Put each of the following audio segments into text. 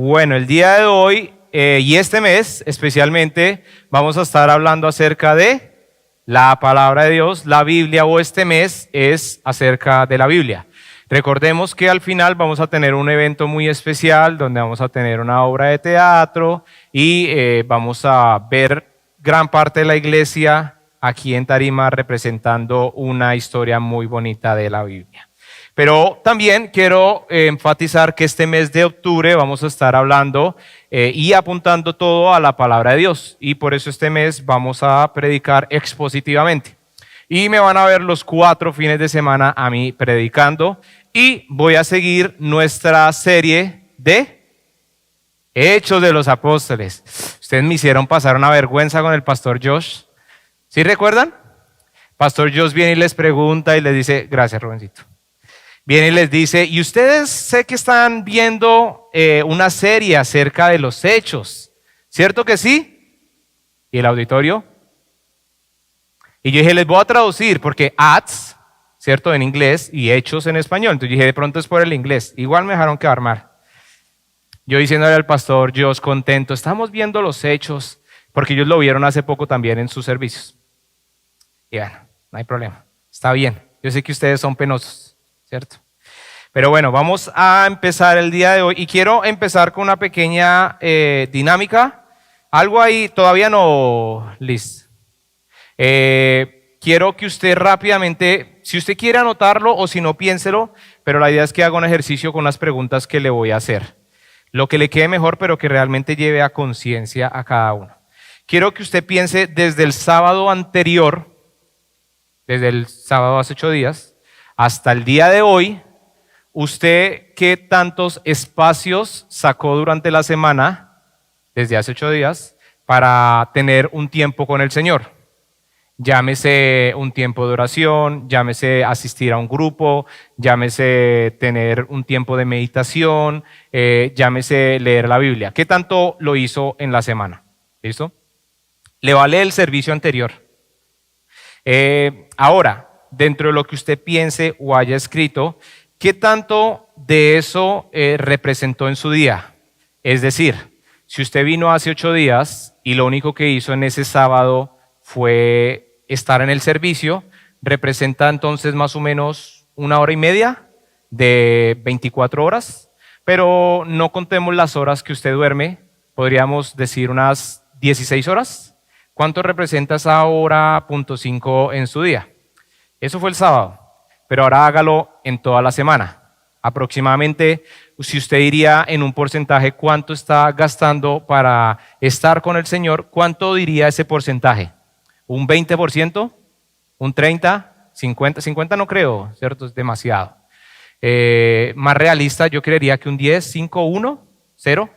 Bueno, el día de hoy y este mes especialmente vamos a estar hablando acerca de la palabra de Dios, la Biblia, o este mes es acerca de la Biblia. Recordemos que al final vamos a tener un evento muy especial donde vamos a tener una obra de teatro y vamos a ver gran parte de la iglesia aquí en Tarima representando una historia muy bonita de la Biblia. Pero también quiero enfatizar que este mes de octubre vamos a estar hablando y apuntando todo a la palabra de Dios. Y por eso este mes vamos a predicar expositivamente. Y me van a ver los 4 fines de semana a mí predicando. Y voy a seguir nuestra serie de Hechos de los Apóstoles. Ustedes me hicieron pasar una vergüenza con el pastor Josh. ¿Sí recuerdan? Pastor Josh viene y les pregunta y les dice, gracias Rubencito. Viene y les dice, y ustedes sé que están viendo una serie acerca de los hechos, ¿cierto que sí? ¿Y el auditorio? Y yo dije, les voy a traducir porque Acts, ¿cierto? En inglés y hechos en español. Entonces dije, de pronto es por el inglés. Igual me dejaron quedar mal. Yo diciéndole al pastor, Dios contento, estamos viendo los hechos, porque ellos lo vieron hace poco también en sus servicios. Y bueno, no hay problema, está bien. Yo sé que ustedes son penosos, ¿cierto? Pero bueno, vamos a empezar el día de hoy y quiero empezar con una pequeña dinámica. Algo ahí, todavía no, Liz. Quiero que usted rápidamente, si usted quiere anotarlo o si no, piénselo, pero la idea es que haga un ejercicio con las preguntas que le voy a hacer. Lo que le quede mejor, pero que realmente lleve a conciencia a cada uno. Quiero que usted piense desde el sábado anterior, desde el sábado hace 8 días, hasta el día de hoy, ¿usted qué tantos espacios sacó durante la semana, desde hace 8 días, para tener un tiempo con el Señor? Llámese un tiempo de oración, llámese asistir a un grupo, llámese tener un tiempo de meditación, llámese leer la Biblia. ¿Qué tanto lo hizo en la semana? ¿Listo? Le vale el servicio anterior. Ahora, dentro de lo que usted piense o haya escrito, ¿qué tanto de eso representó en su día? Es decir, si usted vino hace 8 días y lo único que hizo en ese sábado fue estar en el servicio, representa entonces más o menos 1 hora y media de 24 horas, pero no contemos las horas que usted duerme, podríamos decir unas 16 horas. ¿Cuánto representa esa hora .5 en su día? Eso fue el sábado, pero ahora hágalo en toda la semana. Aproximadamente, si usted diría en un porcentaje cuánto está gastando para estar con el Señor, ¿cuánto diría ese porcentaje? ¿Un 20%? ¿Un 30%? ¿50%? 50% no creo, ¿cierto? Es demasiado. Más realista, yo creería que un 10%, 5%, 1%, 0%.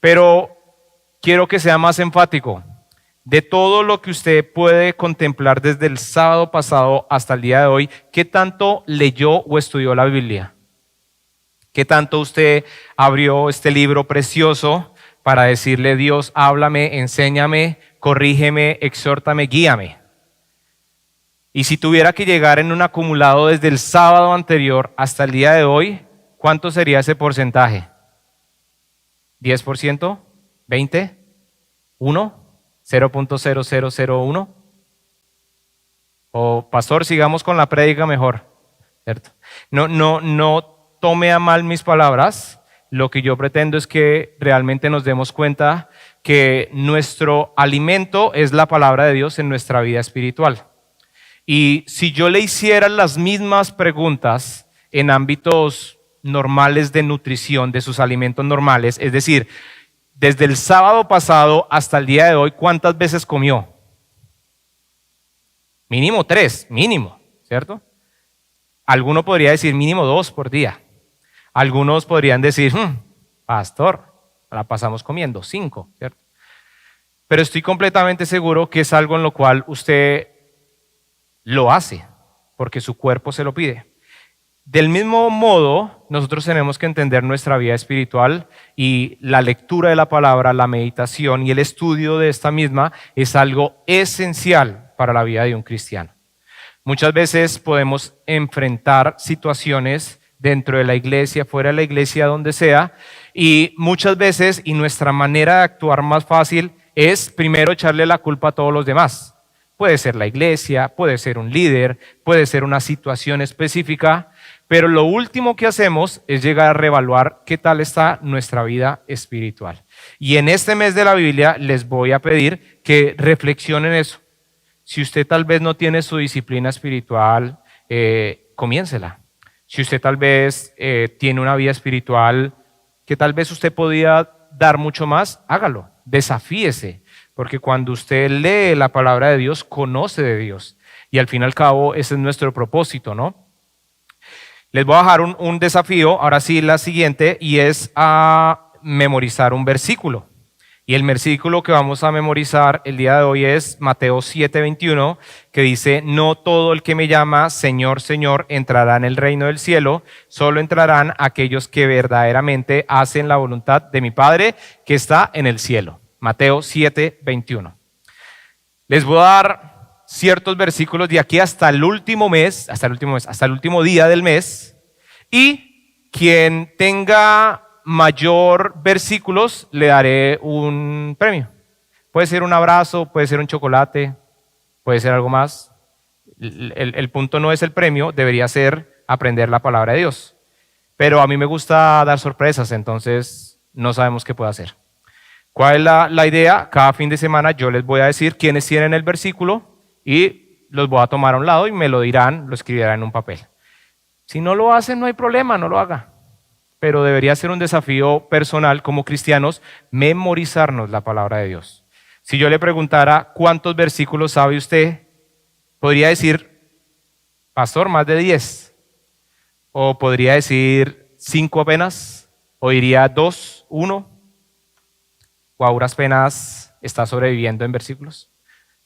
Pero quiero que sea más enfático. De todo lo que usted puede contemplar desde el sábado pasado hasta el día de hoy, ¿qué tanto leyó o estudió la Biblia? ¿Qué tanto usted abrió este libro precioso para decirle, Dios, háblame, enséñame, corrígeme, exhórtame, guíame? Y si tuviera que llegar en un acumulado desde el sábado anterior hasta el día de hoy, ¿cuánto sería ese porcentaje? ¿10%? ¿20%? ¿1%? 0.0001. O pastor, sigamos con la prédica mejor, ¿cierto? No tome a mal mis palabras. Lo que yo pretendo es que realmente nos demos cuenta que nuestro alimento es la palabra de Dios en nuestra vida espiritual. Y si yo le hiciera las mismas preguntas en ámbitos normales de nutrición, de sus alimentos normales, es decir, desde el sábado pasado hasta el día de hoy, ¿cuántas veces comió? Mínimo 3, mínimo, ¿cierto? Alguno podría decir mínimo 2 por día. Algunos podrían decir, pastor, la pasamos comiendo 5, ¿cierto? Pero estoy completamente seguro que es algo en lo cual usted lo hace, porque su cuerpo se lo pide. Del mismo modo, nosotros tenemos que entender nuestra vida espiritual y la lectura de la palabra, la meditación y el estudio de esta misma es algo esencial para la vida de un cristiano. Muchas veces podemos enfrentar situaciones dentro de la iglesia, fuera de la iglesia, donde sea. Y muchas veces, y nuestra manera de actuar más fácil es primero echarle la culpa a todos los demás. Puede ser la iglesia, puede ser un líder, puede ser una situación específica, pero lo último que hacemos es llegar a reevaluar qué tal está nuestra vida espiritual. Y en este mes de la Biblia les voy a pedir que reflexionen eso. Si usted tal vez no tiene su disciplina espiritual, comiéncela. Si usted tal vez tiene una vida espiritual que tal vez usted podía dar mucho más, hágalo, desafíese, porque cuando usted lee la palabra de Dios, conoce de Dios. Y al fin y al cabo, ese es nuestro propósito, ¿no? Les voy a dejar un desafío, ahora sí la siguiente, y es a memorizar un versículo. Y el versículo que vamos a memorizar el día de hoy es Mateo 7:21, que dice: no todo el que me llama Señor, Señor entrará en el reino del cielo, solo entrarán aquellos que verdaderamente hacen la voluntad de mi Padre que está en el cielo. Mateo 7:21. Les voy a dar ciertos versículos de aquí hasta el último mes, hasta el último día del mes, y quien tenga mayor versículos le daré un premio. Puede ser un abrazo, puede ser un chocolate, puede ser algo más. El punto no es el premio, debería ser aprender la palabra de Dios. Pero a mí me gusta dar sorpresas, entonces no sabemos qué puedo hacer. ¿Cuál es la idea? Cada fin de semana yo les voy a decir quiénes tienen el versículo y los voy a tomar a un lado y me lo dirán, lo escribirán en un papel. Si no lo hacen, no hay problema, no lo haga. Pero debería ser un desafío personal como cristianos memorizarnos la palabra de Dios. Si yo le preguntara cuántos versículos sabe usted, podría decir, pastor, más de 10. O podría decir 5 apenas, o diría 2, 1, o a duras penas está sobreviviendo en versículos.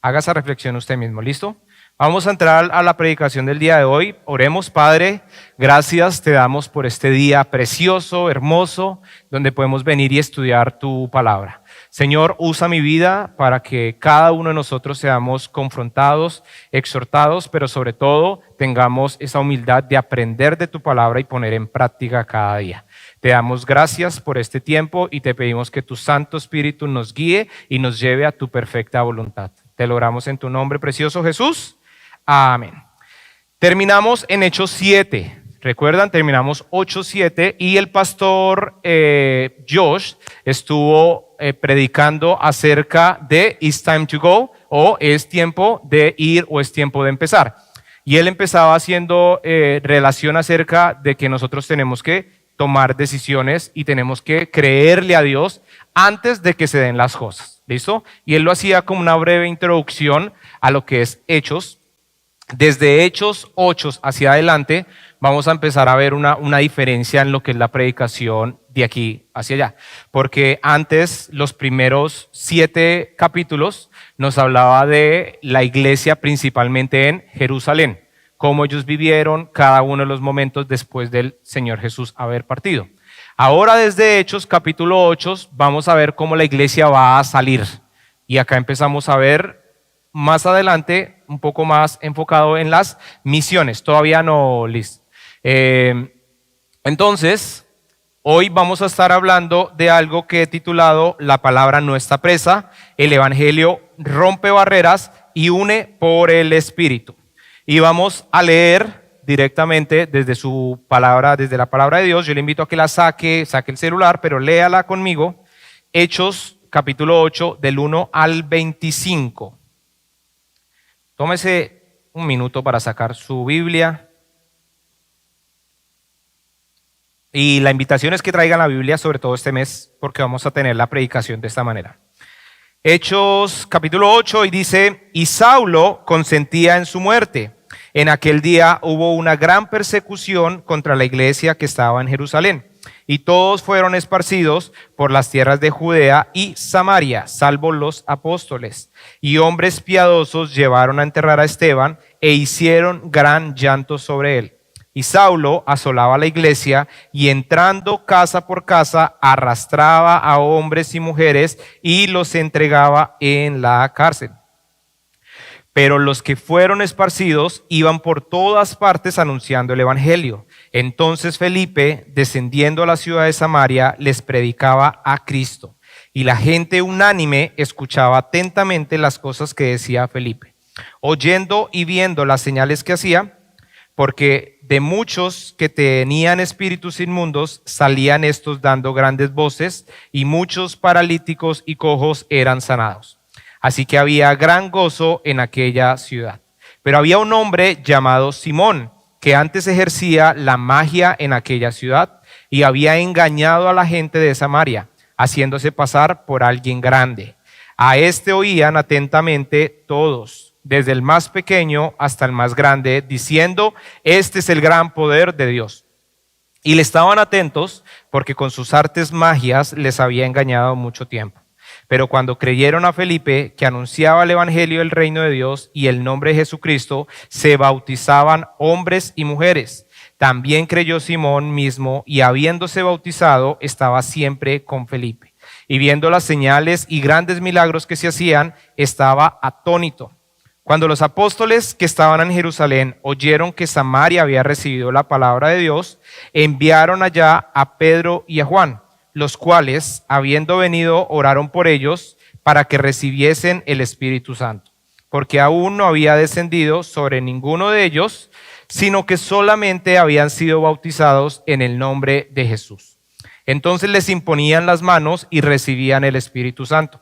Haga esa reflexión usted mismo, ¿listo? Vamos a entrar a la predicación del día de hoy. Oremos. Padre, gracias te damos por este día precioso, hermoso, donde podemos venir y estudiar tu palabra. Señor, usa mi vida para que cada uno de nosotros seamos confrontados, exhortados, pero sobre todo tengamos esa humildad de aprender de tu palabra y poner en práctica cada día. Te damos gracias por este tiempo y te pedimos que tu Santo Espíritu nos guíe y nos lleve a tu perfecta voluntad. Te lo oramos en tu nombre precioso, Jesús. Amén. Terminamos en Hechos 7. ¿Recuerdan? Terminamos 8:7 y el pastor Josh estuvo predicando acerca de It's time to go, o es tiempo de ir o es tiempo de empezar. Y él empezaba haciendo relación acerca de que nosotros tenemos que tomar decisiones y tenemos que creerle a Dios antes de que se den las cosas. ¿Listo? Y él lo hacía como una breve introducción a lo que es Hechos. Desde Hechos 8 hacia adelante vamos a empezar a ver una diferencia en lo que es la predicación de aquí hacia allá. Porque antes, los primeros 7 capítulos nos hablaba de la iglesia principalmente en Jerusalén, cómo ellos vivieron cada uno de los momentos después del Señor Jesús haber partido. Ahora desde Hechos capítulo 8 vamos a ver cómo la iglesia va a salir. Y acá empezamos a ver más adelante un poco más enfocado en las misiones. Todavía no, Liz. Entonces, hoy vamos a estar hablando de algo que he titulado La palabra no está presa. El evangelio rompe barreras y une por el Espíritu. Y vamos a leer directamente desde su palabra, desde la palabra de Dios. Yo le invito a que la saque el celular, pero léala conmigo. Hechos capítulo 8 del 1 al 25. Tómese un minuto para sacar su Biblia. Y la invitación es que traigan la Biblia, sobre todo este mes, porque vamos a tener la predicación de esta manera. Hechos capítulo 8 y dice: y Saulo consentía en su muerte. En aquel día hubo una gran persecución contra la iglesia que estaba en Jerusalén, y todos fueron esparcidos por las tierras de Judea y Samaria, salvo los apóstoles. Y hombres piadosos llevaron a enterrar a Esteban e hicieron gran llanto sobre él. Y Saulo asolaba la iglesia y entrando casa por casa arrastraba a hombres y mujeres y los entregaba en la cárcel. Pero los que fueron esparcidos iban por todas partes anunciando el evangelio. Entonces Felipe, descendiendo a la ciudad de Samaria, les predicaba a Cristo. Y la gente unánime escuchaba atentamente las cosas que decía Felipe, oyendo y viendo las señales que hacía, porque de muchos que tenían espíritus inmundos salían estos dando grandes voces, y muchos paralíticos y cojos eran sanados. Así que había gran gozo en aquella ciudad. Pero había un hombre llamado Simón, que antes ejercía la magia en aquella ciudad y había engañado a la gente de Samaria, haciéndose pasar por alguien grande. A este oían atentamente todos, desde el más pequeño hasta el más grande, diciendo: este es el gran poder de Dios. Y le estaban atentos porque con sus artes magias les había engañado mucho tiempo. Pero cuando creyeron a Felipe, que anunciaba el evangelio del reino de Dios y el nombre de Jesucristo, se bautizaban hombres y mujeres. También creyó Simón mismo, y habiéndose bautizado, estaba siempre con Felipe. Y viendo las señales y grandes milagros que se hacían, estaba atónito. Cuando los apóstoles que estaban en Jerusalén oyeron que Samaria había recibido la palabra de Dios, enviaron allá a Pedro y a Juan, los cuales, habiendo venido, oraron por ellos para que recibiesen el Espíritu Santo, porque aún no había descendido sobre ninguno de ellos, sino que solamente habían sido bautizados en el nombre de Jesús. Entonces les imponían las manos y recibían el Espíritu Santo.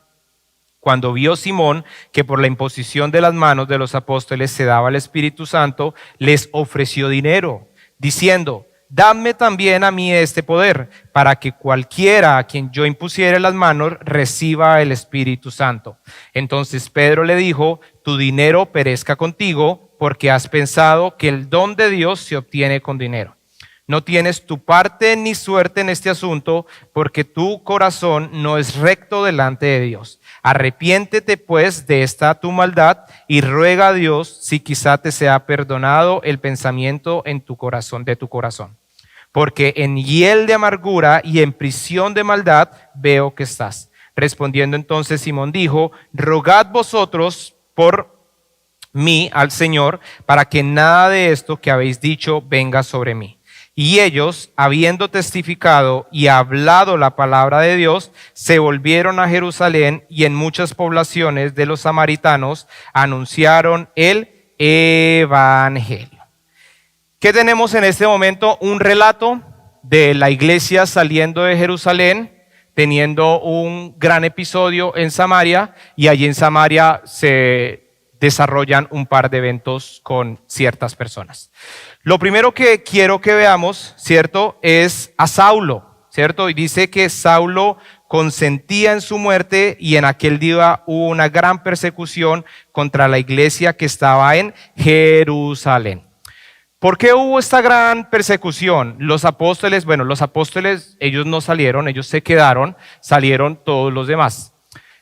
Cuando vio Simón que por la imposición de las manos de los apóstoles se daba el Espíritu Santo, les ofreció dinero, diciendo: dadme también a mí este poder, para que cualquiera a quien yo impusiere las manos reciba el Espíritu Santo. Entonces Pedro le dijo: tu dinero perezca contigo, porque has pensado que el don de Dios se obtiene con dinero. No tienes tu parte ni suerte en este asunto, porque tu corazón no es recto delante de Dios. Arrepiéntete pues de esta tu maldad y ruega a Dios si quizá te sea perdonado el pensamiento en tu corazón, de tu corazón. Porque en hiel de amargura y en prisión de maldad veo que estás. Respondiendo entonces Simón dijo: rogad vosotros por mí al Señor, para que nada de esto que habéis dicho venga sobre mí. Y ellos, habiendo testificado y hablado la palabra de Dios, se volvieron a Jerusalén, y en muchas poblaciones de los samaritanos anunciaron el evangelio. ¿Qué tenemos en este momento? Un relato de la iglesia saliendo de Jerusalén, teniendo un gran episodio en Samaria, y allí en Samaria se desarrollan un par de eventos con ciertas personas. Lo primero que quiero que veamos, ¿cierto?, es a Saulo, ¿cierto? Y dice que Saulo consentía en su muerte, y en aquel día hubo una gran persecución contra la iglesia que estaba en Jerusalén. ¿Por qué hubo esta gran persecución? Los apóstoles, ellos no salieron, ellos se quedaron, salieron todos los demás.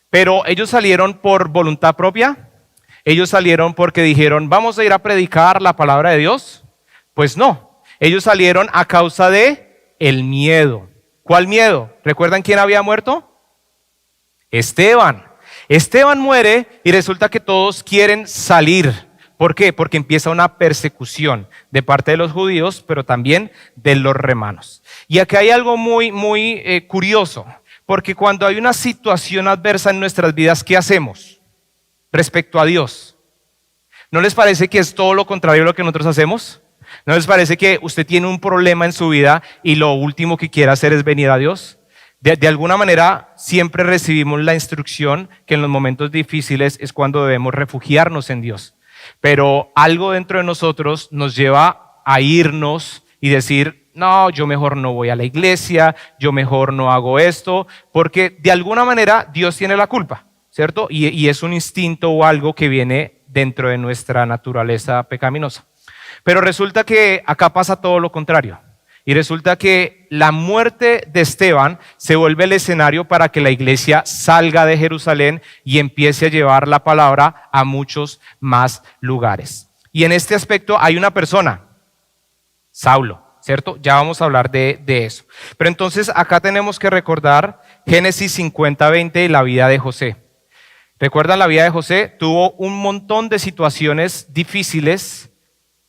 Pero ellos salieron por voluntad propia, ellos salieron porque dijeron: vamos a ir a predicar la palabra de Dios. Pues no, ellos salieron a causa de el miedo. ¿Cuál miedo? ¿Recuerdan quién había muerto? Esteban. Esteban muere y resulta que todos quieren salir. ¿Por qué? Porque empieza una persecución de parte de los judíos, pero también de los romanos. Y aquí hay algo muy curioso, porque cuando hay una situación adversa en nuestras vidas, ¿qué hacemos respecto a Dios? ¿No les parece que es todo lo contrario a lo que nosotros hacemos? ¿No les parece que usted tiene un problema en su vida y lo último que quiere hacer es venir a Dios? De alguna manera siempre recibimos la instrucción que en los momentos difíciles es cuando debemos refugiarnos en Dios. Pero algo dentro de nosotros nos lleva a irnos y decir: no, yo mejor no voy a la iglesia, yo mejor no hago esto, porque de alguna manera Dios tiene la culpa, ¿cierto? Y es un instinto o algo que viene dentro de nuestra naturaleza pecaminosa. Pero resulta que acá pasa todo lo contrario. Y resulta que la muerte de Esteban se vuelve el escenario para que la iglesia salga de Jerusalén y empiece a llevar la palabra a muchos más lugares. Y en este aspecto hay una persona, Saulo, ¿cierto? Ya vamos a hablar de eso. Pero entonces acá tenemos que recordar Génesis 50:20 y la vida de José. ¿Recuerdan la vida de José? Tuvo un montón de situaciones difíciles,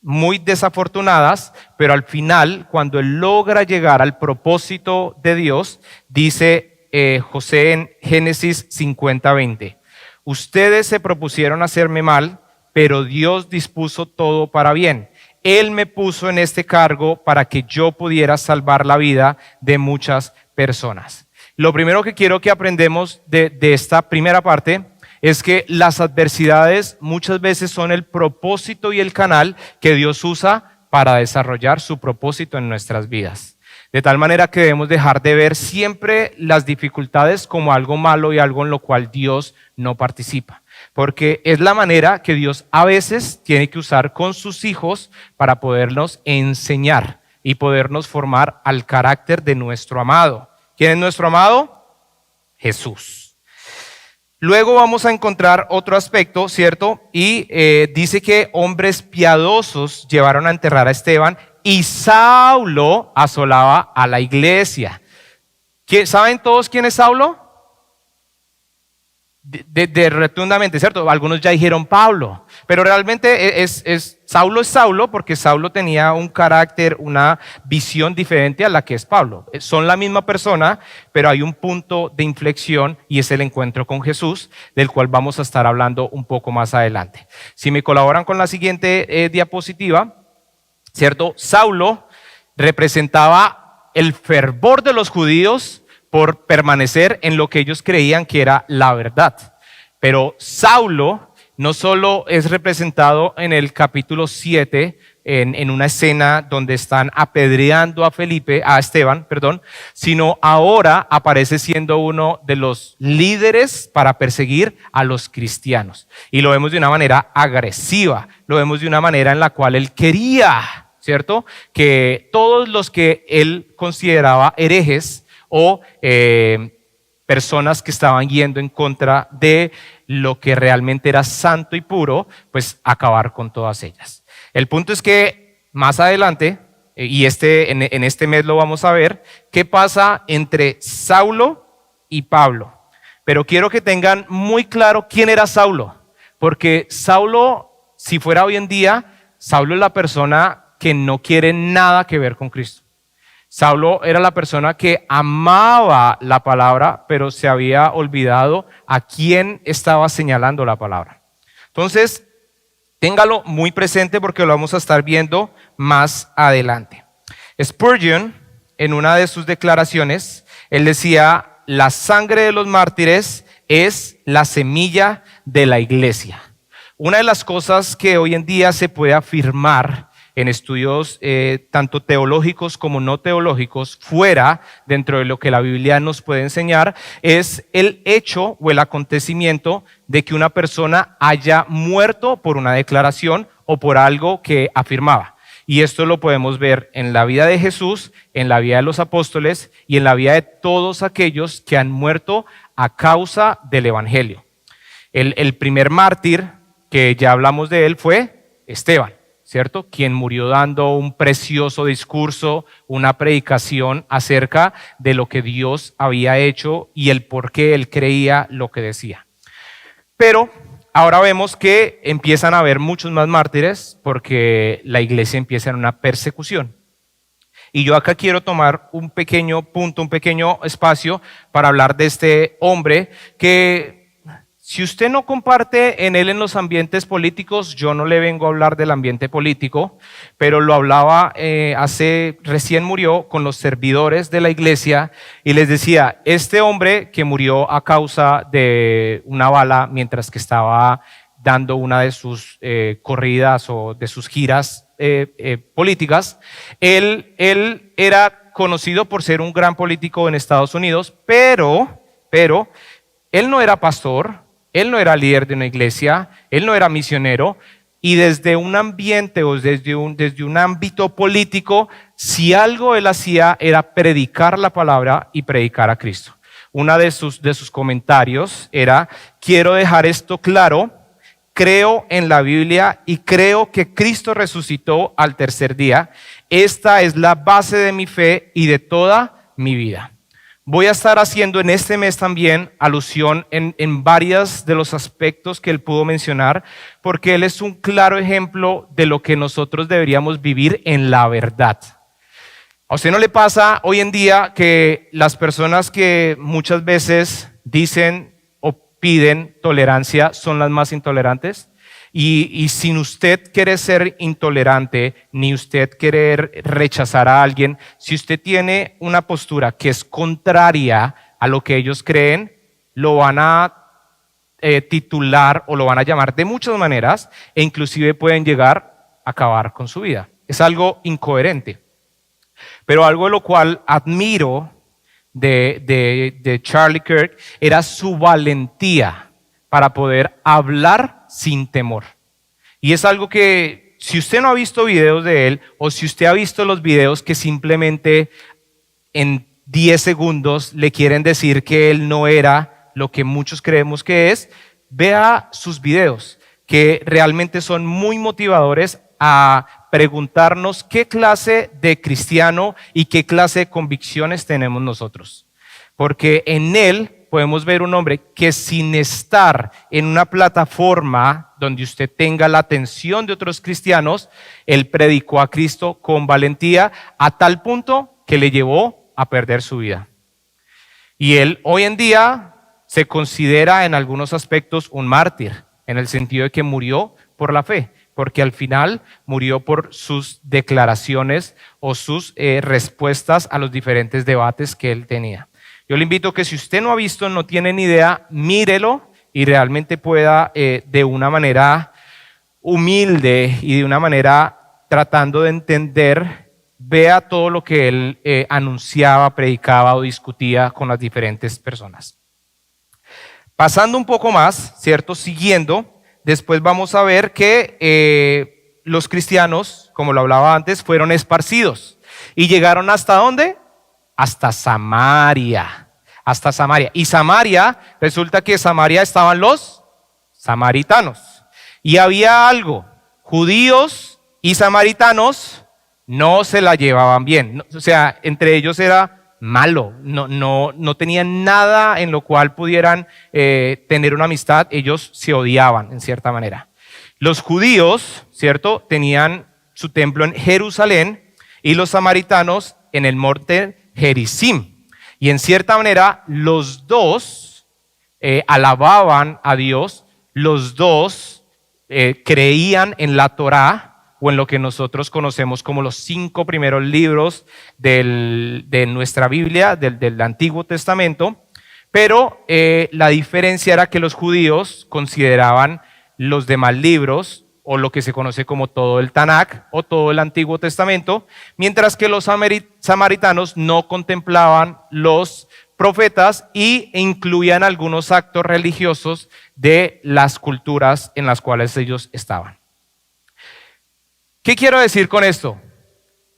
muy desafortunadas, pero al final, cuando él logra llegar al propósito de Dios, dice José en Génesis 50:20, ustedes se propusieron hacerme mal, pero Dios dispuso todo para bien. Él me puso en este cargo para que yo pudiera salvar la vida de muchas personas. Lo primero que quiero que aprendamos de esta primera parte es que las adversidades muchas veces son el propósito y el canal que Dios usa para desarrollar su propósito en nuestras vidas. De tal manera que debemos dejar de ver siempre las dificultades como algo malo y algo en lo cual Dios no participa. Porque es la manera que Dios a veces tiene que usar con sus hijos para podernos enseñar y podernos formar al carácter de nuestro amado. ¿Quién es nuestro amado? Jesús. Luego vamos a encontrar otro aspecto, ¿cierto? Y dice que hombres piadosos llevaron a enterrar a Esteban y Saulo asolaba a la iglesia. ¿Saben todos quién es Saulo? Rotundamente, ¿cierto? Algunos ya dijeron Pablo, pero realmente Saulo es Saulo porque Saulo tenía un carácter, una visión diferente a la que es Pablo. Son la misma persona, pero hay un punto de inflexión y es el encuentro con Jesús, del cual vamos a estar hablando un poco más adelante. Si me colaboran con la siguiente diapositiva, ¿cierto? Saulo representaba el fervor de los judíos por permanecer en lo que ellos creían que era la verdad. Pero Saulo no solo es representado en el capítulo 7, en una escena donde están apedreando a Esteban, sino ahora aparece siendo uno de los líderes para perseguir a los cristianos. Y lo vemos de una manera agresiva, lo vemos de una manera en la cual él quería, ¿cierto?, que todos los que él consideraba herejes o personas que estaban yendo en contra de lo que realmente era santo y puro, pues acabar con todas ellas. El punto es que más adelante, y en este mes lo vamos a ver, qué pasa entre Saulo y Pablo. Pero quiero que tengan muy claro quién era Saulo, porque Saulo, si fuera hoy en día, Saulo es la persona que no quiere nada que ver con Cristo. Saulo era la persona que amaba la palabra, pero se había olvidado a quién estaba señalando la palabra. Entonces, téngalo muy presente porque lo vamos a estar viendo más adelante. Spurgeon, en una de sus declaraciones, él decía, la sangre de los mártires es la semilla de la iglesia. Una de las cosas que hoy en día se puede afirmar en estudios tanto teológicos como no teológicos, fuera dentro de lo que la Biblia nos puede enseñar, es el hecho o el acontecimiento de que una persona haya muerto por una declaración o por algo que afirmaba. Y esto lo podemos ver en la vida de Jesús, en la vida de los apóstoles y en la vida de todos aquellos que han muerto a causa del Evangelio. El primer mártir que ya hablamos de él fue Esteban, ¿cierto? Quien murió dando un precioso discurso, una predicación acerca de lo que Dios había hecho y el por qué él creía lo que decía. Pero ahora vemos que empiezan a haber muchos más mártires porque la iglesia empieza en una persecución. Y yo acá quiero tomar un pequeño punto, un pequeño espacio para hablar de este hombre que, si usted no comparte en él en los ambientes políticos, yo no le vengo a hablar del ambiente político, pero lo hablaba recién murió con los servidores de la iglesia y les decía, este hombre que murió a causa de una bala mientras que estaba dando una de sus corridas o de sus giras políticas, él era conocido por ser un gran político en Estados Unidos, pero él no era pastor. Él no era líder de una iglesia, él no era misionero, y desde un ambiente o desde un ámbito político, si algo él hacía era predicar la palabra y predicar a Cristo. Una de sus comentarios era, quiero dejar esto claro, creo en la Biblia y creo que Cristo resucitó al tercer día. Esta es la base de mi fe y de toda mi vida. Voy a estar haciendo en este mes también alusión en varios de los aspectos que él pudo mencionar, porque él es un claro ejemplo de lo que nosotros deberíamos vivir en la verdad. ¿A usted no le pasa hoy en día que las personas que muchas veces dicen o piden tolerancia son las más intolerantes? Y sin usted querer ser intolerante, ni usted querer rechazar a alguien, si usted tiene una postura que es contraria a lo que ellos creen, lo van a titular o lo van a llamar de muchas maneras e inclusive pueden llegar a acabar con su vida. Es algo incoherente. Pero algo de lo cual admiro de Charlie Kirk era su valentía para poder hablar sin temor. Y es algo que si usted no ha visto videos de él o si usted ha visto los videos que simplemente en 10 segundos le quieren decir que él no era lo que muchos creemos que es, vea sus videos que realmente son muy motivadores a preguntarnos qué clase de cristiano y qué clase de convicciones tenemos nosotros. Porque en él podemos ver un hombre que sin estar en una plataforma donde usted tenga la atención de otros cristianos, él predicó a Cristo con valentía a tal punto que le llevó a perder su vida. Y él hoy en día se considera en algunos aspectos un mártir, en el sentido de que murió por la fe, porque al final murió por sus declaraciones o sus respuestas a los diferentes debates que él tenía. Yo le invito a que si usted no ha visto, no tiene ni idea, mírelo y realmente pueda de una manera humilde y de una manera tratando de entender, vea todo lo que él anunciaba, predicaba o discutía con las diferentes personas. Pasando un poco más, ¿cierto? Siguiendo, después vamos a ver que los cristianos, como lo hablaba antes, fueron esparcidos y llegaron ¿hasta dónde? Hasta Samaria, hasta Samaria. Y Samaria, resulta que en Samaria estaban los samaritanos. Y había algo, judíos y samaritanos no se la llevaban bien. O sea, entre ellos era malo, no tenían nada en lo cual pudieran tener una amistad, ellos se odiaban en cierta manera. Los judíos, ¿cierto?, tenían su templo en Jerusalén y los samaritanos en el monte Gerizim. Y en cierta manera los dos alababan a Dios, los dos creían en la Torá o en lo que nosotros conocemos como los 5 primeros libros de nuestra Biblia, del Antiguo Testamento, pero la diferencia era que los judíos consideraban los demás libros o lo que se conoce como todo el Tanakh o todo el Antiguo Testamento, mientras que los samaritanos no contemplaban los profetas e incluían algunos actos religiosos de las culturas en las cuales ellos estaban. ¿Qué quiero decir con esto?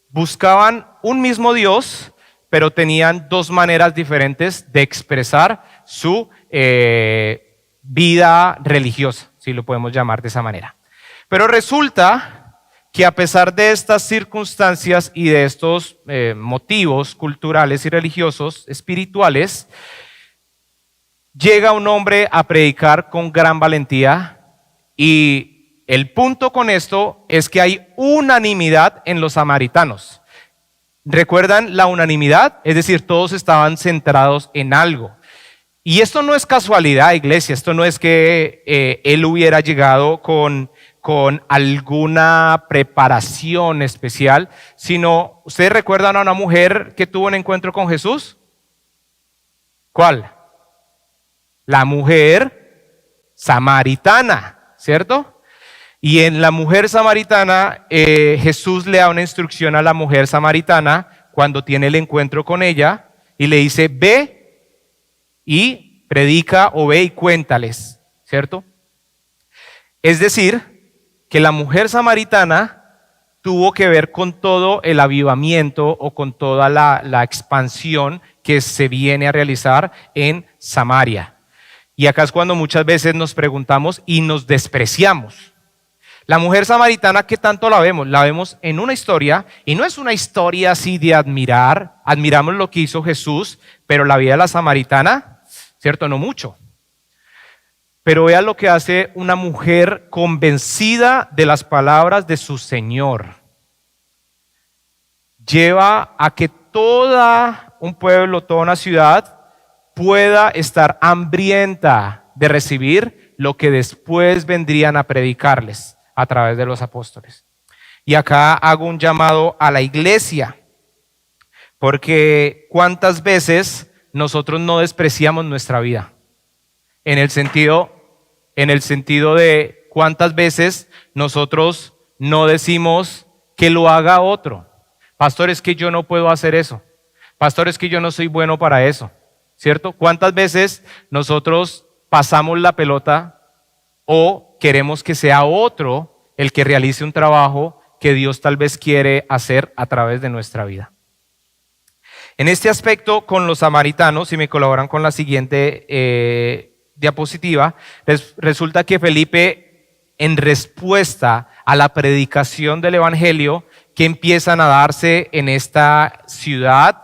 Buscaban un mismo Dios, pero tenían 2 maneras diferentes de expresar su vida religiosa, si lo podemos llamar de esa manera. Pero resulta que a pesar de estas circunstancias y de estos motivos culturales y religiosos, espirituales, llega un hombre a predicar con gran valentía y el punto con esto es que hay unanimidad en los samaritanos. ¿Recuerdan la unanimidad? Es decir, todos estaban centrados en algo. Y esto no es casualidad, iglesia, esto no es que él hubiera llegado con alguna preparación especial, sino, ¿ustedes recuerdan a una mujer que tuvo un encuentro con Jesús? ¿Cuál? La mujer samaritana, ¿cierto? Y en la mujer samaritana, Jesús le da una instrucción a la mujer samaritana cuando tiene el encuentro con ella y le dice, ve y predica o ve y cuéntales, ¿cierto? Es decir, que la mujer samaritana tuvo que ver con todo el avivamiento o con toda la expansión que se viene a realizar en Samaria. Y acá es cuando muchas veces nos preguntamos y nos despreciamos. La mujer samaritana, ¿qué tanto la vemos? La vemos en una historia, y no es una historia así de admirar. Admiramos lo que hizo Jesús, pero la vida de la samaritana, ¿cierto? No mucho. Pero vea lo que hace una mujer convencida de las palabras de su Señor. Lleva a que todo un pueblo, toda una ciudad pueda estar hambrienta de recibir lo que después vendrían a predicarles a través de los apóstoles. Y acá hago un llamado a la iglesia, porque cuántas veces nosotros no despreciamos nuestra vida, en el sentido de cuántas veces nosotros no decimos que lo haga otro. Pastor, es que yo no puedo hacer eso. Pastor, es que yo no soy bueno para eso, ¿cierto? ¿Cuántas veces nosotros pasamos la pelota o queremos que sea otro el que realice un trabajo que Dios tal vez quiere hacer a través de nuestra vida? En este aspecto, con los samaritanos, si me colaboran con la siguiente diapositiva, resulta que Felipe, en respuesta a la predicación del evangelio que empiezan a darse en esta ciudad,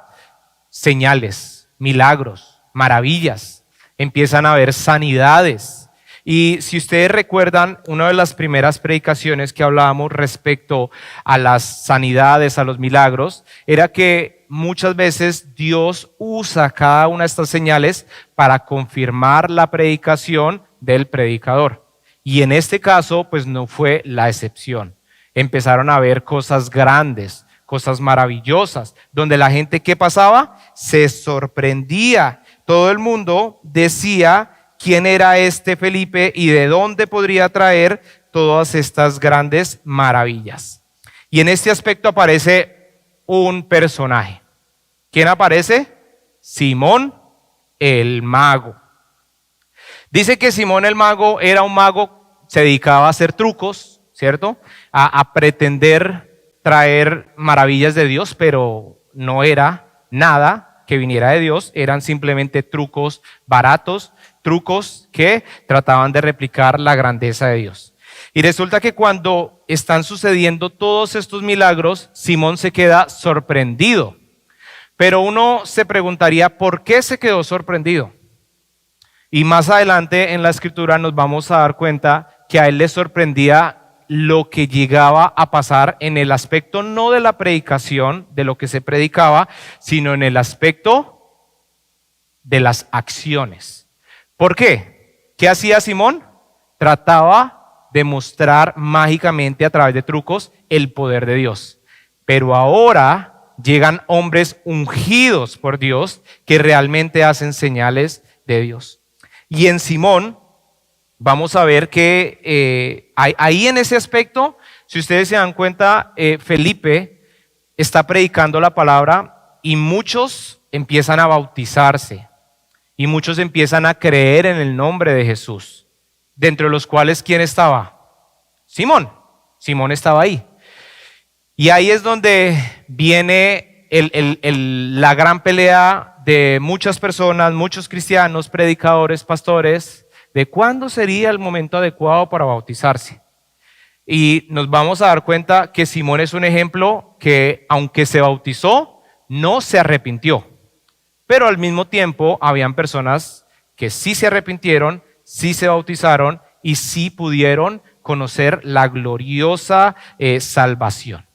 señales, milagros, maravillas, empiezan a haber sanidades. Y si ustedes recuerdan, una de las primeras predicaciones que hablábamos respecto a las sanidades, a los milagros, era que muchas veces Dios usa cada una de estas señales para confirmar la predicación del predicador. Y en este caso, pues no fue la excepción. Empezaron a ver cosas grandes, cosas maravillosas, donde la gente, ¿qué pasaba? Se sorprendía. Todo el mundo decía quién era este Felipe y de dónde podría traer todas estas grandes maravillas. Y en este aspecto aparece un personaje. ¿Quién aparece? Simón el mago. Dice que Simón el mago era un mago, se dedicaba a hacer trucos, ¿cierto? A pretender traer maravillas de Dios, pero no era nada que viniera de Dios, eran simplemente trucos baratos, trucos que trataban de replicar la grandeza de Dios. Y resulta que cuando están sucediendo todos estos milagros, Simón se queda sorprendido. Pero uno se preguntaría, ¿por qué se quedó sorprendido? Y más adelante en la escritura nos vamos a dar cuenta que a él le sorprendía lo que llegaba a pasar en el aspecto no de la predicación, de lo que se predicaba, sino en el aspecto de las acciones. ¿Por qué? ¿Qué hacía Simón? Trataba de mostrar mágicamente a través de trucos el poder de Dios. Pero ahora llegan hombres ungidos por Dios que realmente hacen señales de Dios. Y en Simón vamos a ver que ahí en ese aspecto, si ustedes se dan cuenta, Felipe está predicando la palabra y muchos empiezan a bautizarse y muchos empiezan a creer en el nombre de Jesús, dentro de los cuales, ¿quién estaba? Simón. Simón estaba ahí. Y ahí es donde viene la gran pelea de muchas personas, muchos cristianos, predicadores, pastores, de cuándo sería el momento adecuado para bautizarse. Y nos vamos a dar cuenta que Simón es un ejemplo que, aunque se bautizó, no se arrepintió. Pero al mismo tiempo habían personas que sí se arrepintieron, sí se bautizaron y sí pudieron conocer la gloriosa salvación.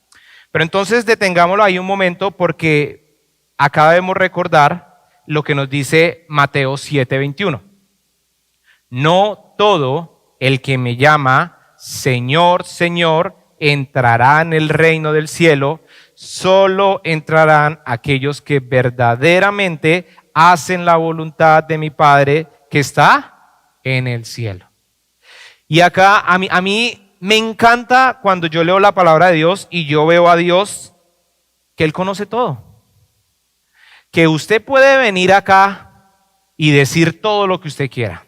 Pero entonces detengámoslo ahí un momento, porque acá debemos recordar lo que nos dice Mateo 7:21. No todo el que me llama Señor, Señor, entrará en el reino del cielo, solo entrarán aquellos que verdaderamente hacen la voluntad de mi Padre que está en el cielo. Y acá a mí me encanta cuando yo leo la palabra de Dios y yo veo a Dios que Él conoce todo. Que usted puede venir acá y decir todo lo que usted quiera.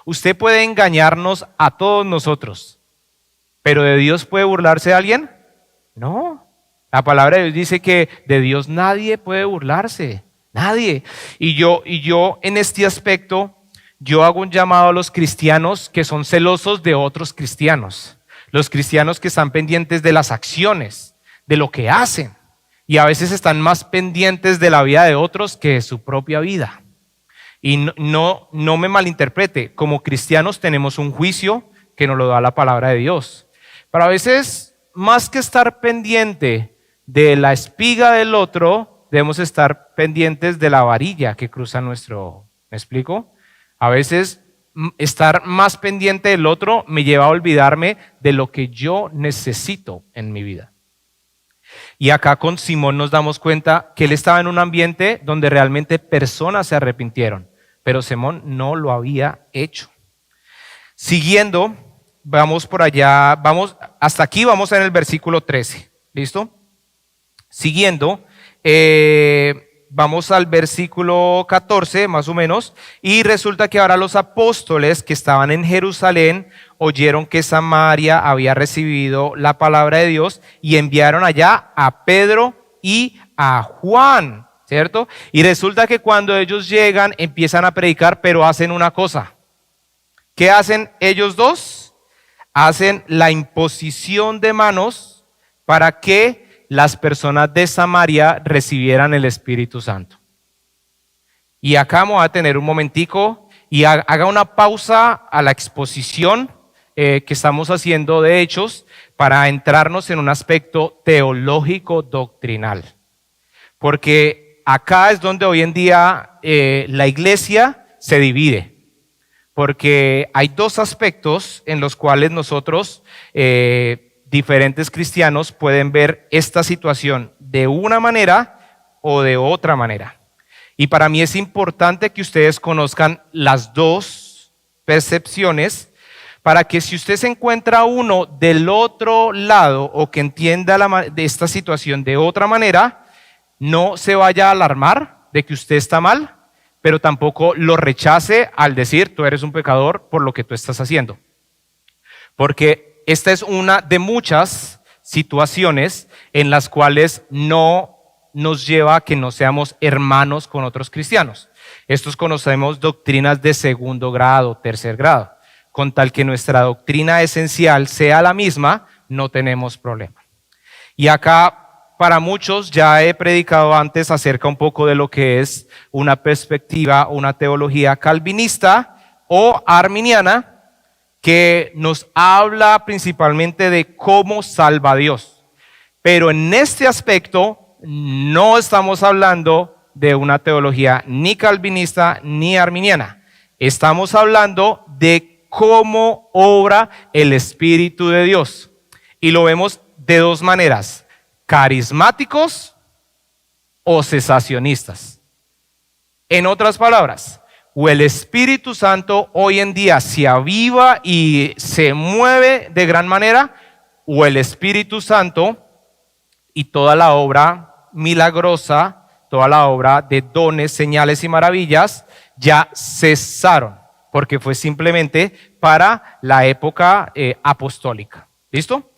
Usted puede engañarnos a todos nosotros, pero ¿de Dios puede burlarse alguien? No. La palabra de Dios dice que de Dios nadie puede burlarse, nadie. Y yo en este aspecto, yo hago un llamado a los cristianos que son celosos de otros cristianos. los cristianos que están pendientes de las acciones, de lo que hacen, y a veces están más pendientes de la vida de otros que de su propia vida. Y no me malinterprete, como cristianos tenemos un juicio que nos lo da la palabra de Dios. Pero a veces, más que estar pendiente de la espiga del otro, debemos estar pendientes de la varilla que cruza nuestro. ¿Me explico? A veces estar más pendiente del otro me lleva a olvidarme de lo que yo necesito en mi vida. Y acá con Simón nos damos cuenta que él estaba en un ambiente donde realmente personas se arrepintieron, pero Simón no lo había hecho. Siguiendo, vamos por allá, hasta aquí vamos en el versículo 13, ¿listo? Siguiendo, vamos al versículo 14 más o menos, y resulta que ahora los apóstoles que estaban en Jerusalén oyeron que Samaria había recibido la palabra de Dios y enviaron allá a Pedro y a Juan, ¿cierto? Y resulta que cuando ellos llegan empiezan a predicar, pero hacen una cosa. ¿Qué hacen ellos dos? Hacen la imposición de manos para que las personas de Samaria recibieran el Espíritu Santo. Y acá vamos a tener un momentico y haga una pausa a la exposición que estamos haciendo de Hechos para entrarnos en un aspecto teológico doctrinal. Porque acá es donde hoy en día la iglesia se divide. Porque hay dos aspectos en los cuales nosotros, diferentes cristianos, pueden ver esta situación de una manera o de otra manera. Y para mí es importante que ustedes conozcan las dos percepciones para que si usted se encuentra uno del otro lado o que entienda de esta situación de otra manera, no se vaya a alarmar de que usted está mal, pero tampoco lo rechace al decir tú eres un pecador por lo que tú estás haciendo. Porque esta es una de muchas situaciones en las cuales no nos lleva a que no seamos hermanos con otros cristianos. Estos conocemos doctrinas de segundo grado, tercer grado. Con tal que nuestra doctrina esencial sea la misma, no tenemos problema. Y acá, para muchos, ya he predicado antes acerca un poco de lo que es una perspectiva, una teología calvinista o arminiana, que nos habla principalmente de cómo salva Dios. Pero en este aspecto no estamos hablando de una teología ni calvinista ni arminiana. Estamos hablando de cómo obra el Espíritu de Dios. Y lo vemos de dos maneras: carismáticos o cesacionistas. En otras palabras, o el Espíritu Santo hoy en día se aviva y se mueve de gran manera, o el Espíritu Santo y toda la obra milagrosa, toda la obra de dones, señales y maravillas ya cesaron, porque fue simplemente para la época apostólica. ¿Listo?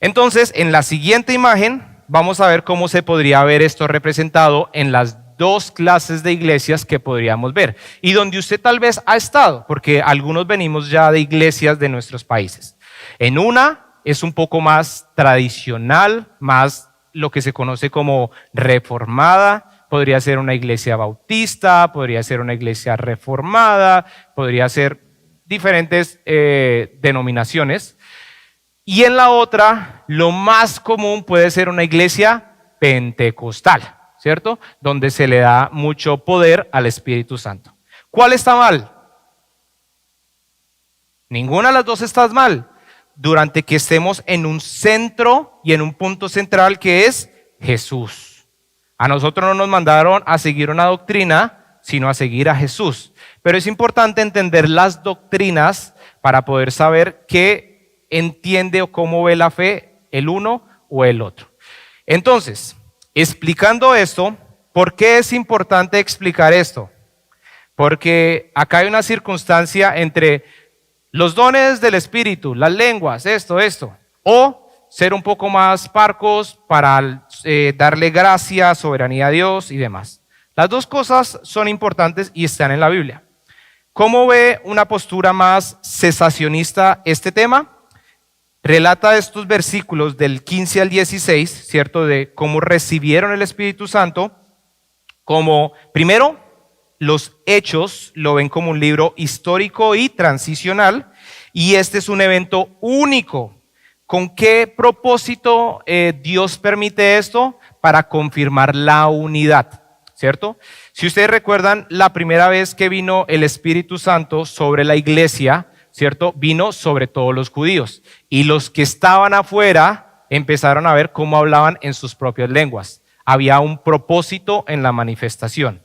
Entonces, en la siguiente imagen vamos a ver cómo se podría ver esto representado en las dos clases de iglesias que podríamos ver y donde usted tal vez ha estado, porque algunos venimos ya de iglesias de nuestros países. En una es un poco más tradicional, más lo que se conoce como reformada. Podría ser una iglesia bautista, podría ser una iglesia reformada, podría ser diferentes denominaciones. Y en la otra, lo más común puede ser una iglesia pentecostal, ¿cierto? Donde se le da mucho poder al Espíritu Santo. ¿Cuál está mal? Ninguna de las dos está mal, durante que estemos en un centro y en un punto central que es Jesús. A nosotros no nos mandaron a seguir una doctrina, sino a seguir a Jesús. Pero es importante entender las doctrinas para poder saber qué entiende o cómo ve la fe el uno o el otro. Entonces, explicando esto, ¿por qué es importante explicar esto? Porque acá hay una circunstancia entre los dones del Espíritu, las lenguas, esto, o ser un poco más parcos para darle gracia, soberanía a Dios y demás. Las dos cosas son importantes y están en la Biblia. ¿Cómo ve una postura más cesacionista este tema? relata estos versículos del 15 al 16, ¿cierto? De cómo recibieron el Espíritu Santo, como primero los Hechos lo ven como un libro histórico y transicional, y este es un evento único. ¿Con qué propósito Dios permite esto? Para confirmar la unidad, ¿cierto? Si ustedes recuerdan, la primera vez que vino el Espíritu Santo sobre la iglesia, ¿cierto? Vino sobre todos los judíos, y los que estaban afuera empezaron a ver cómo hablaban en sus propias lenguas. Había un propósito en la manifestación.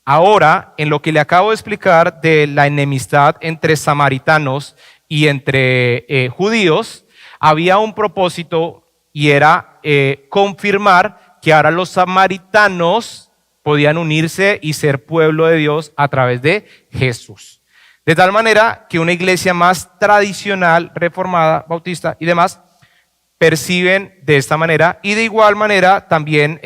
Ahora, en lo que le acabo de explicar de la enemistad entre samaritanos y entre judíos, había un propósito, y era confirmar que ahora los samaritanos podían unirse y ser pueblo de Dios a través de Jesús. De tal manera que una iglesia más tradicional, reformada, bautista y demás, perciben de esta manera, y de igual manera también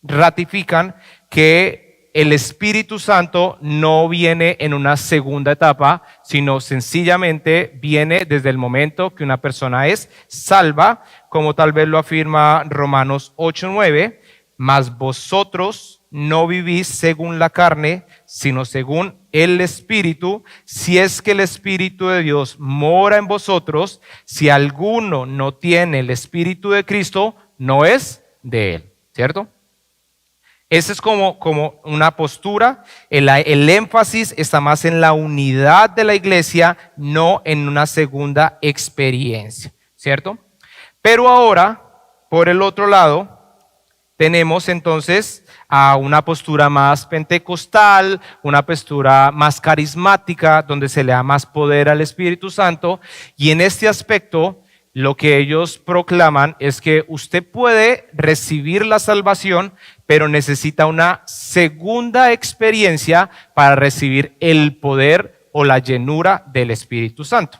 ratifican que el Espíritu Santo no viene en una segunda etapa, sino sencillamente viene desde el momento que una persona es salva, como tal vez lo afirma Romanos 8:9, mas vosotros no vivís según la carne, sino según el Espíritu, si es que el Espíritu de Dios mora en vosotros. Si alguno no tiene el Espíritu de Cristo, no es de él, ¿cierto? Esa es como una postura. El énfasis está más en la unidad de la iglesia, no en una segunda experiencia, ¿cierto? Pero ahora, por el otro lado, tenemos entonces a una postura más pentecostal, una postura más carismática, donde se le da más poder al Espíritu Santo, y en este aspecto lo que ellos proclaman es que usted puede recibir la salvación, pero necesita una segunda experiencia para recibir el poder o la llenura del Espíritu Santo.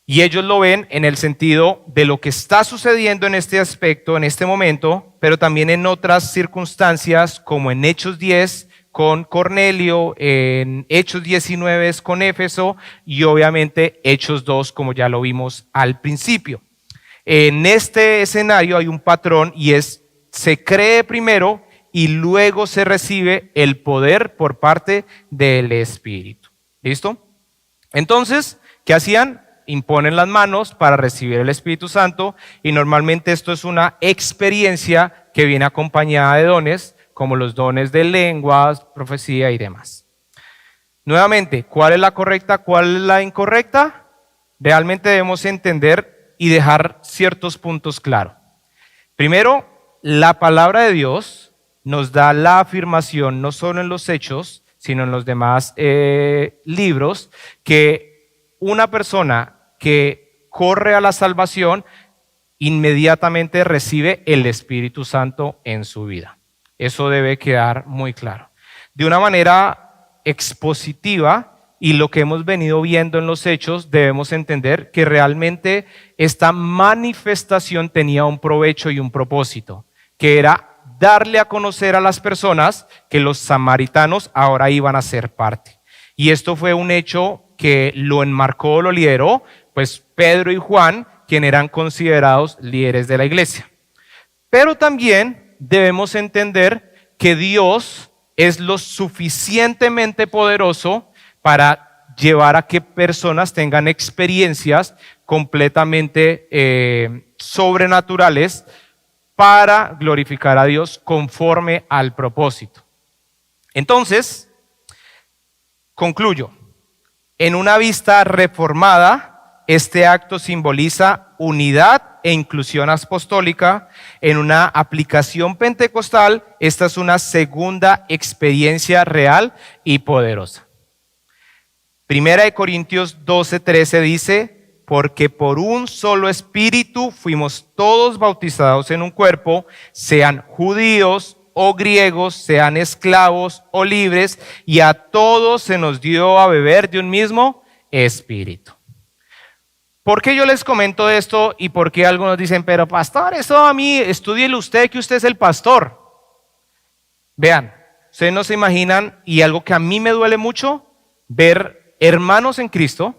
Y ellos lo ven en el sentido de lo que está sucediendo en este aspecto, en este momento, pero también en otras circunstancias, como en Hechos 10 con Cornelio, en Hechos 19 con Éfeso, y obviamente Hechos 2, como ya lo vimos al principio. En este escenario hay un patrón, y es: se cree primero y luego se recibe el poder por parte del Espíritu. ¿Listo? Entonces, ¿qué hacían? Imponen las manos para recibir el Espíritu Santo, y normalmente esto es una experiencia que viene acompañada de dones, como los dones de lenguas, profecía y demás. Nuevamente, ¿cuál es la correcta? ¿Cuál es la incorrecta? Realmente debemos entender y dejar ciertos puntos claros. Primero, la palabra de Dios nos da la afirmación, no solo en los Hechos, sino en los demás libros, que una persona que corre a la salvación inmediatamente recibe el Espíritu Santo en su vida. Eso debe quedar muy claro. De una manera expositiva, y lo que hemos venido viendo en los Hechos, debemos entender que realmente esta manifestación tenía un provecho y un propósito, que era darle a conocer a las personas que los samaritanos ahora iban a ser parte. Y esto fue un hecho que lo enmarcó, lo lideró, pues Pedro y Juan, quienes eran considerados líderes de la iglesia. Pero también debemos entender que Dios es lo suficientemente poderoso para llevar a que personas tengan experiencias completamente sobrenaturales para glorificar a Dios conforme al propósito. Entonces, concluyo. En una vista reformada, este acto simboliza unidad e inclusión apostólica. En una aplicación pentecostal, esta es una segunda experiencia real y poderosa. Primera de Corintios 12:13 dice: porque por un solo espíritu fuimos todos bautizados en un cuerpo, sean judíos o griegos, sean esclavos o libres, y a todos se nos dio a beber de un mismo espíritu. ¿Por qué yo les comento esto y por qué algunos dicen, pero pastor, eso a mí, estúdielo usted, que usted es el pastor? Vean, ustedes no se imaginan, y algo que a mí me duele mucho, ver hermanos en Cristo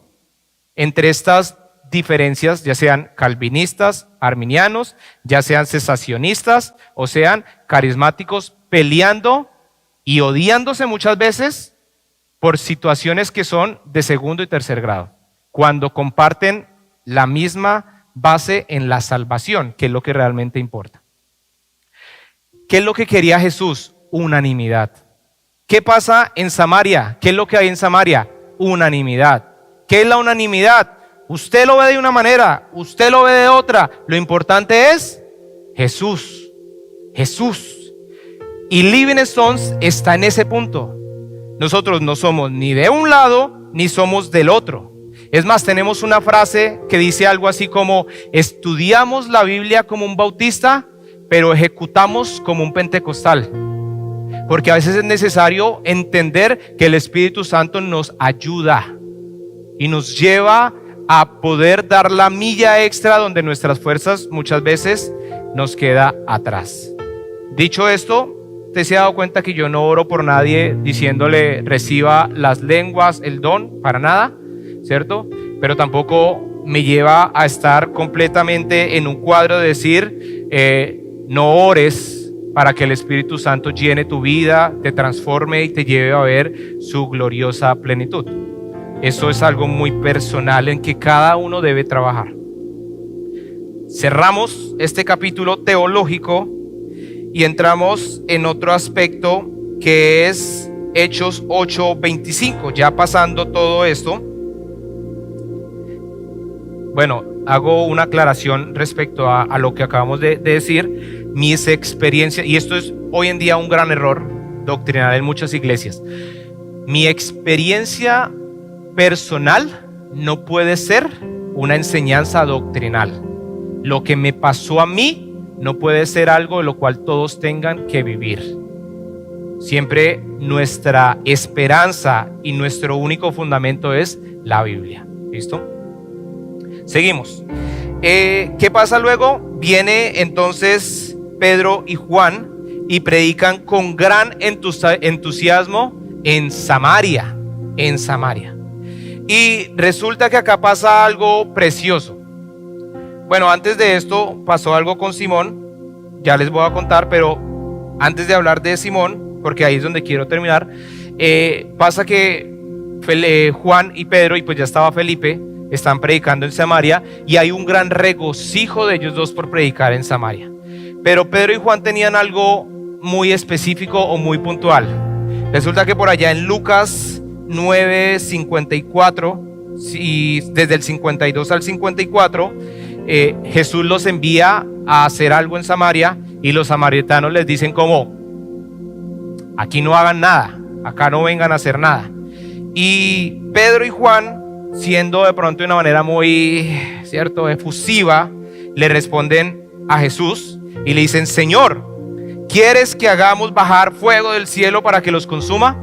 entre estas diferencias, ya sean calvinistas, arminianos, ya sean cesacionistas o sean carismáticos, peleando y odiándose muchas veces por situaciones que son de segundo y tercer grado, cuando comparten la misma base en la salvación, que es lo que realmente importa. ¿Qué es lo que quería Jesús? Unanimidad. ¿Qué pasa en Samaria? ¿Qué es lo que hay en Samaria? Unanimidad. ¿Qué es la unanimidad? Usted lo ve de una manera, usted lo ve de otra. Lo importante es Jesús. Jesús. Y Living Stones está en ese punto. Nosotros no somos ni de un lado ni somos del otro. Es más, tenemos una frase que dice algo así como: estudiamos la Biblia como un bautista, pero ejecutamos como un pentecostal. Porque a veces es necesario entender que el Espíritu Santo nos ayuda y nos lleva a poder dar la milla extra donde nuestras fuerzas muchas veces nos queda atrás. Dicho esto, ¿usted se ha dado cuenta que yo no oro por nadie diciéndole reciba las lenguas, el don? Para nada, ¿cierto? Pero tampoco me lleva a estar completamente en un cuadro de decir no ores para que el Espíritu Santo llene tu vida, te transforme y te lleve a ver su gloriosa plenitud. Eso es algo muy personal en que cada uno debe trabajar. Cerramos este capítulo teológico y entramos en otro aspecto que es Hechos 8:25. Ya pasando todo esto, bueno, hago una aclaración respecto a lo que acabamos de decir. Mis experiencias, y esto es hoy en día un gran error doctrinal en muchas iglesias, mi experiencia personal no puede ser una enseñanza doctrinal. Lo que me pasó a mí no puede ser algo de lo cual todos tengan que vivir. Siempre nuestra esperanza y nuestro único fundamento es la Biblia. ¿Listo? Seguimos. ¿Qué pasa luego? Viene entonces Pedro y Juan y predican con gran entusiasmo en Samaria. En Samaria. Y resulta que acá pasa algo precioso. Bueno, antes de esto pasó algo con Simón, ya les voy a contar, pero antes de hablar de Simón, porque ahí es donde quiero terminar, pasa que Juan y Pedro, y pues ya estaba Felipe, están predicando en Samaria, y hay un gran regocijo de ellos dos por predicar en Samaria. Pero Pedro y Juan tenían algo muy específico o muy puntual. Resulta que por allá en Lucas 9:54, y desde el 52 al 54, Jesús los envía a hacer algo en Samaria y los samaritanos les dicen como: aquí no hagan nada, acá no vengan a hacer nada. Y Pedro y Juan, siendo de pronto de una manera muy, ¿cierto?, efusiva, le responden a Jesús y le dicen: Señor, ¿quieres que hagamos bajar fuego del cielo para que los consuma?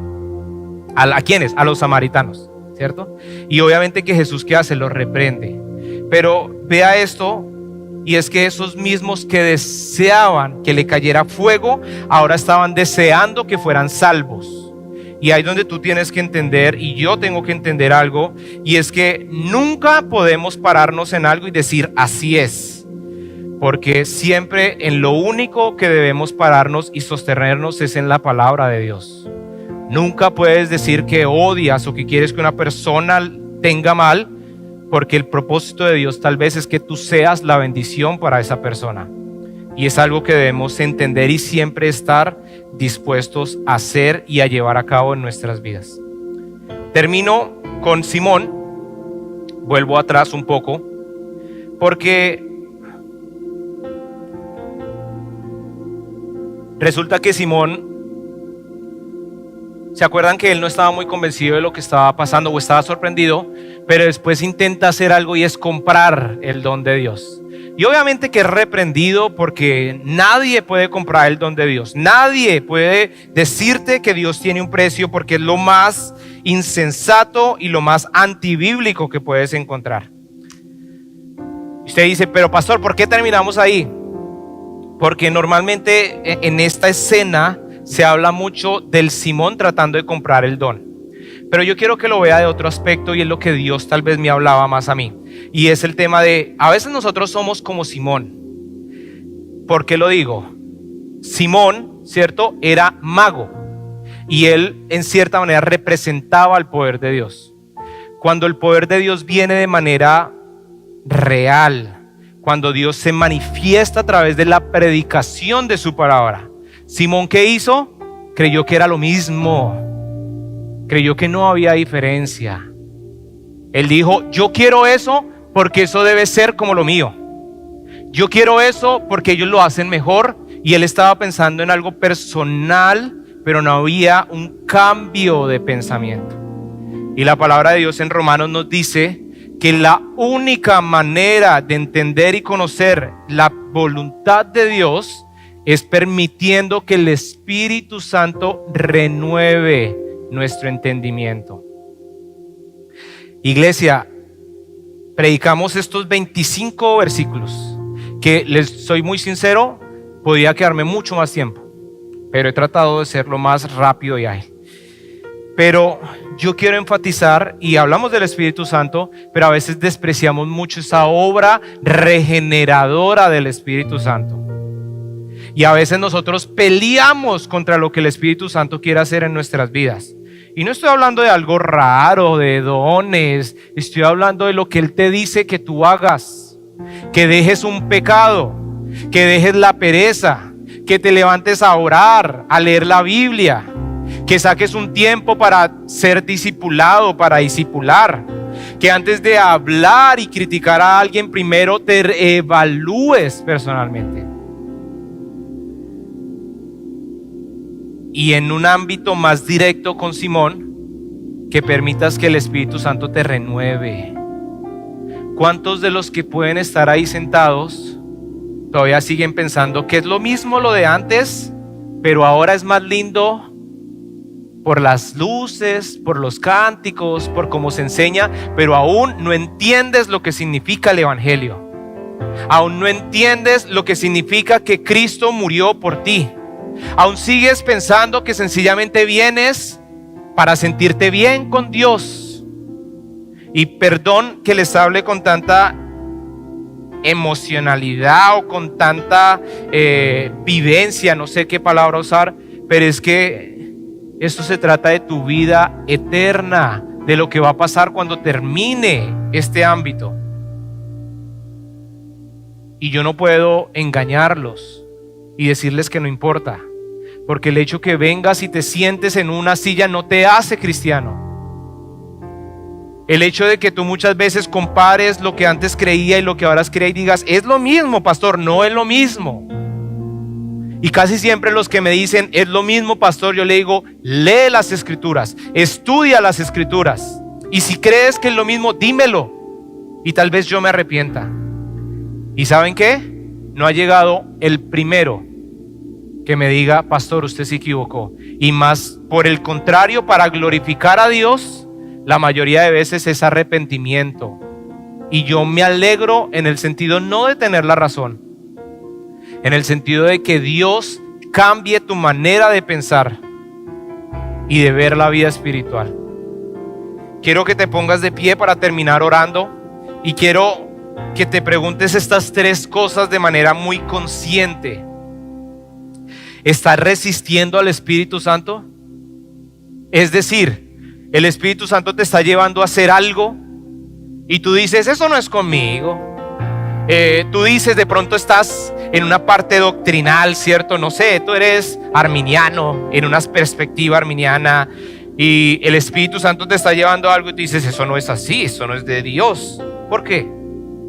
¿A quiénes? A los samaritanos, ¿cierto? Y obviamente que Jesús, ¿qué hace? Los reprende. Pero vea esto, y es que esos mismos que deseaban que le cayera fuego, ahora estaban deseando que fueran salvos. Y ahí es donde tú tienes que entender, y yo tengo que entender algo, y es que nunca podemos pararnos en algo y decir así es, porque siempre en lo único que debemos pararnos y sostenernos es en la palabra de Dios. Nunca puedes decir que odias o que quieres que una persona tenga mal, porque el propósito de Dios tal vez es que tú seas la bendición para esa persona. Y es algo que debemos entender y siempre estar dispuestos a hacer y a llevar a cabo en nuestras vidas. Termino con Simón. Vuelvo atrás un poco, porque resulta que Simón, ¿se acuerdan que él no estaba muy convencido de lo que estaba pasando o estaba sorprendido? Pero después intenta hacer algo y es comprar el don de Dios. Y obviamente que es reprendido, porque nadie puede comprar el don de Dios. Nadie puede decirte que Dios tiene un precio, porque es lo más insensato y lo más antibíblico que puedes encontrar. Usted dice: pero pastor, ¿por qué terminamos ahí? Porque normalmente en esta escena se habla mucho del Simón tratando de comprar el don. Pero yo quiero que lo vea de otro aspecto y es lo que Dios tal vez me hablaba más a mí. Y es el tema de, a veces nosotros somos como Simón. ¿Por qué lo digo? Simón, ¿cierto? Era mago y él en cierta manera representaba el poder de Dios. Cuando el poder de Dios viene de manera real, cuando Dios se manifiesta a través de la predicación de su palabra, Simón, ¿qué hizo? Creyó que era lo mismo. Creyó que no había diferencia. Él dijo, yo quiero eso porque eso debe ser como lo mío. Yo quiero eso porque ellos lo hacen mejor. Y él estaba pensando en algo personal, pero no había un cambio de pensamiento. Y la palabra de Dios en Romanos nos dice que la única manera de entender y conocer la voluntad de Dios es permitiendo que el Espíritu Santo renueve nuestro entendimiento. Iglesia, predicamos estos 25 versículos que, les soy muy sincero, podía quedarme mucho más tiempo, pero he tratado de ser lo más rápido y ágil. Pero yo quiero enfatizar, y hablamos del Espíritu Santo, pero a veces despreciamos mucho esa obra regeneradora del Espíritu Santo. Y a veces nosotros peleamos contra lo que el Espíritu Santo quiere hacer en nuestras vidas. Y no estoy hablando de algo raro, de dones, estoy hablando de lo que Él te dice que tú hagas, que dejes un pecado, que dejes la pereza, que te levantes a orar, a leer la Biblia, que saques un tiempo para ser discipulado, para discipular, que antes de hablar y criticar a alguien primero te evalúes personalmente. Y en un ámbito más directo con Simón, que permitas que el Espíritu Santo te renueve. ¿Cuántos de los que pueden estar ahí sentados todavía siguen pensando que es lo mismo lo de antes, pero ahora es más lindo por las luces, por los cánticos, por cómo se enseña, pero aún no entiendes lo que significa el Evangelio? Aún no entiendes lo que significa que Cristo murió por ti. Aún sigues pensando que sencillamente vienes para sentirte bien con Dios. Y perdón que les hable con tanta emocionalidad o con tanta vivencia, no sé qué palabra usar, pero es que esto se trata de tu vida eterna, de lo que va a pasar cuando termine este ámbito. Y yo no puedo engañarlos y decirles que no importa, porque el hecho que vengas y te sientes en una silla no te hace cristiano. El hecho de que tú muchas veces compares lo que antes creía y lo que ahora crees y digas, es lo mismo, pastor, no es lo mismo. Y casi siempre los que me dicen, es lo mismo, pastor, yo le digo, lee las escrituras, estudia las escrituras. Y si crees que es lo mismo, dímelo. Y tal vez yo me arrepienta. ¿Y saben qué? No ha llegado el primero que me diga, pastor, usted se equivocó. Y más por el contrario, para glorificar a Dios, la mayoría de veces es arrepentimiento. Y yo me alegro en el sentido no de tener la razón, en el sentido de que Dios cambie tu manera de pensar y de ver la vida espiritual. Quiero que te pongas de pie para terminar orando y quiero que te preguntes estas tres cosas de manera muy consciente. ¿Estás resistiendo al Espíritu Santo? Es decir, el Espíritu Santo te está llevando a hacer algo y tú dices, eso no es conmigo. Tú dices, de pronto estás en una parte doctrinal, ¿cierto? No sé, tú eres arminiano, en una perspectiva arminiana, y el Espíritu Santo te está llevando a algo y tú dices, eso no es así, eso no es de Dios. ¿Por qué?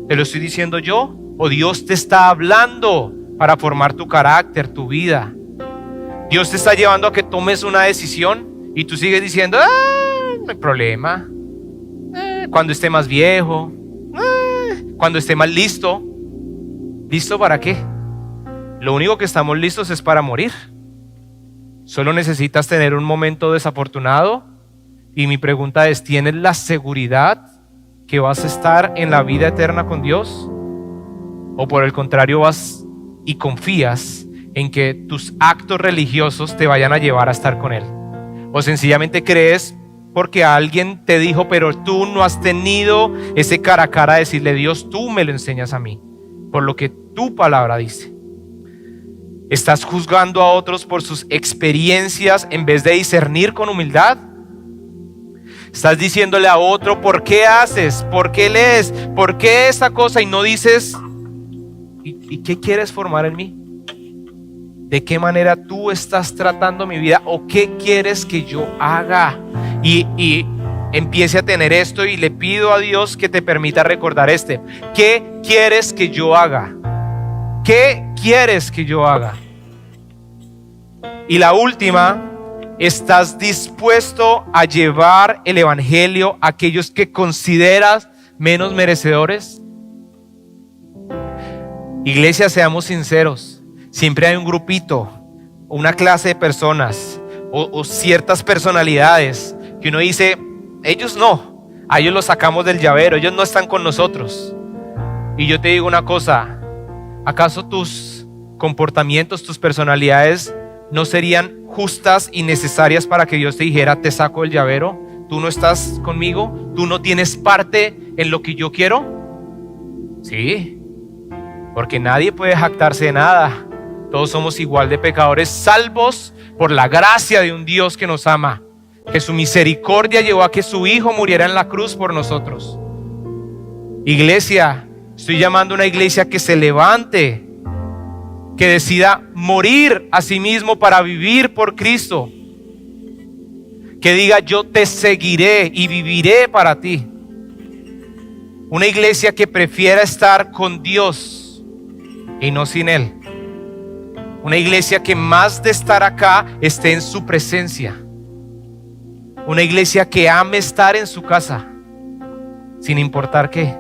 ¿Te lo estoy diciendo yo? ¿O Dios te está hablando para formar tu carácter, tu vida? Dios te está llevando a que tomes una decisión y tú sigues diciendo, no hay problema, cuando esté más viejo, cuando esté más listo. ¿Listo para qué? Lo único que estamos listos es para morir. Solo necesitas tener un momento desafortunado. Y mi pregunta es, ¿tienes la seguridad que vas a estar en la vida eterna con Dios? ¿O por el contrario vas y confías en que tus actos religiosos te vayan a llevar a estar con Él? ¿O sencillamente crees porque alguien te dijo, pero tú no has tenido ese cara a cara de decirle, Dios, tú me lo enseñas a mí, por lo que tu palabra dice. ¿Estás juzgando a otros por sus experiencias en vez de discernir con humildad? ¿Estás diciéndole a otro, ¿por qué haces? ¿Por qué lees? ¿Por qué esta cosa? Y no dices, ¿y qué quieres formar en mí? ¿De qué manera tú estás tratando mi vida? ¿O qué quieres que yo haga? Y empiece a tener esto, y le pido a Dios que te permita recordar ¿qué quieres que yo haga? ¿Qué quieres que yo haga? Y la última, ¿estás dispuesto a llevar el evangelio a aquellos que consideras menos merecedores? Iglesia, seamos sinceros. Siempre hay un grupito, una clase de personas o ciertas personalidades que uno dice, ellos no, a ellos los sacamos del llavero, ellos no están con nosotros. Y yo te digo una cosa, ¿acaso tus comportamientos, tus personalidades no serían justas y necesarias para que Dios te dijera, te saco del llavero? ¿Tú no estás conmigo? ¿Tú no tienes parte en lo que yo quiero? Sí, porque nadie puede jactarse de nada. Todos somos igual de pecadores, salvos por la gracia de un Dios que nos ama, que su misericordia llevó a que su Hijo muriera en la cruz por nosotros. Iglesia, estoy llamando a una iglesia que se levante, que decida morir a sí mismo para vivir por Cristo, que diga, yo te seguiré y viviré para ti. Una iglesia que prefiera estar con Dios y no sin Él. Una iglesia que más de estar acá esté en su presencia. Una iglesia que ame estar en su casa, sin importar qué.